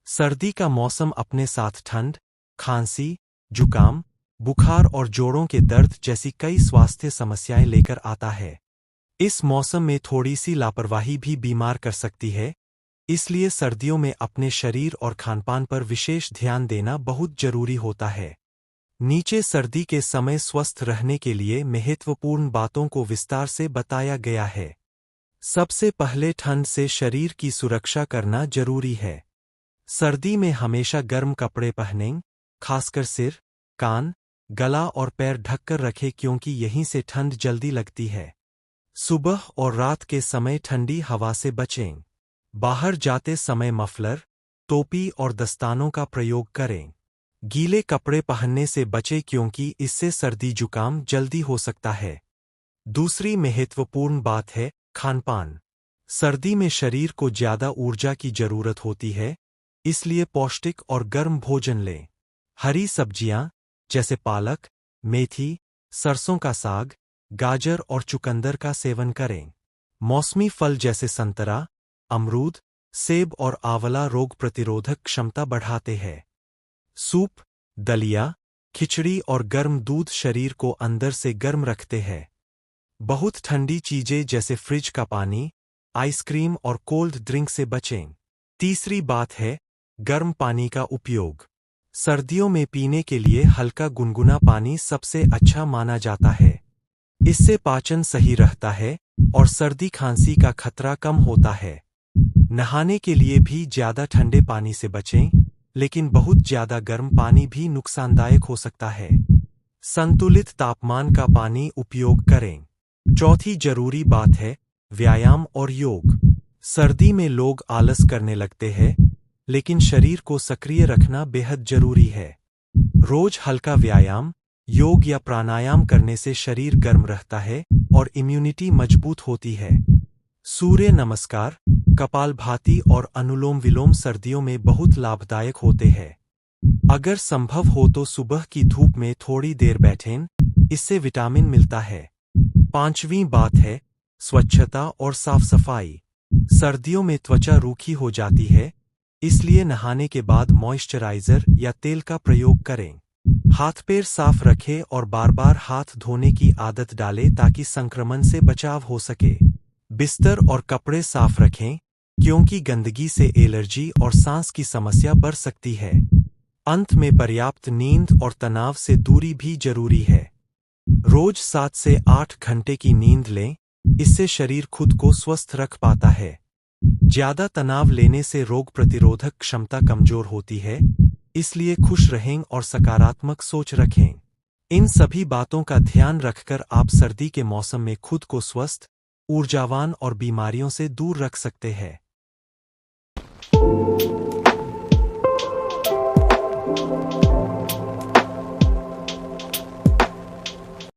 सर्दी का मौसम अपने साथ ठंड, खांसी, जुकाम, बुखार और जोड़ों के दर्द जैसी कई स्वास्थ्य समस्याएं लेकर आता है। इस मौसम में थोड़ी सी लापरवाही भी बीमार कर सकती है, इसलिए सर्दियों में अपने शरीर और खानपान पर विशेष ध्यान देना बहुत जरूरी होता है। नीचे सर्दी के समय स्वस्थ रहने के लिए महत्वपूर्ण बातों को विस्तार से बताया गया है। सबसे पहले ठंड से शरीर की सुरक्षा करना जरूरी है। सर्दी में हमेशा गर्म कपड़े पहनें, खासकर सिर, कान, गला और पैर ढककर रखें क्योंकि यहीं से ठंड जल्दी लगती है। सुबह और रात के समय ठंडी हवा से बचें। बाहर जाते समय मफलर, टोपी और दस्तानों का प्रयोग करें। गीले कपड़े पहनने से बचें क्योंकि इससे सर्दी जुकाम जल्दी हो सकता है। दूसरी महत्वपूर्ण बात है खानपान। सर्दी में शरीर को ज्यादा ऊर्जा की जरूरत होती है, इसलिए पौष्टिक और गर्म भोजन लें। हरी सब्जियां जैसे पालक, मेथी, सरसों का साग, गाजर और चुकंदर का सेवन करें। मौसमी फल जैसे संतरा, अमरूद, सेब और आंवला रोग प्रतिरोधक क्षमता बढ़ाते हैं। सूप, दलिया, खिचड़ी और गर्म दूध शरीर को अंदर से गर्म रखते हैं। बहुत ठंडी चीजें जैसे फ्रिज का पानी, आइसक्रीम और कोल्ड ड्रिंक से बचें। तीसरी बात है गर्म पानी का उपयोग। सर्दियों में पीने के लिए हल्का गुनगुना पानी सबसे अच्छा माना जाता है। इससे पाचन सही रहता है और सर्दी खांसी का खतरा कम होता है। नहाने के लिए भी ज्यादा ठंडे पानी से बचें, लेकिन बहुत ज्यादा गर्म पानी भी नुकसानदायक हो सकता है। संतुलित तापमान का पानी उपयोग करें। चौथी जरूरी बात है व्यायाम और योग। सर्दी में लोग आलस करने लगते हैं, लेकिन शरीर को सक्रिय रखना बेहद जरूरी है। रोज हल्का व्यायाम, योग या प्राणायाम करने से शरीर गर्म रहता है और इम्यूनिटी मजबूत होती है। सूर्य नमस्कार, कपालभाति और अनुलोम विलोम सर्दियों में बहुत लाभदायक होते हैं। अगर संभव हो तो सुबह की धूप में थोड़ी देर बैठें, इससे विटामिन मिलता है। पांचवीं बात है स्वच्छता और साफ सफाई। सर्दियों में त्वचा रूखी हो जाती है, इसलिए नहाने के बाद मॉइस्चराइजर या तेल का प्रयोग करें। हाथ पैर साफ रखें और बार बार हाथ धोने की आदत डालें ताकि संक्रमण से बचाव हो सके। बिस्तर और कपड़े साफ रखें क्योंकि गंदगी से एलर्जी और सांस की समस्या बढ़ सकती है। अंत में पर्याप्त नींद और तनाव से दूरी भी जरूरी है। रोज 7 से 8 घंटे की नींद लें, इससे शरीर खुद को स्वस्थ रख पाता है। ज्यादा तनाव लेने से रोग प्रतिरोधक क्षमता कमजोर होती है, इसलिए खुश रहें और सकारात्मक सोच रखें। इन सभी बातों का ध्यान रखकर आप सर्दी के मौसम में खुद को स्वस्थ, ऊर्जावान और बीमारियों से दूर रख सकते हैं।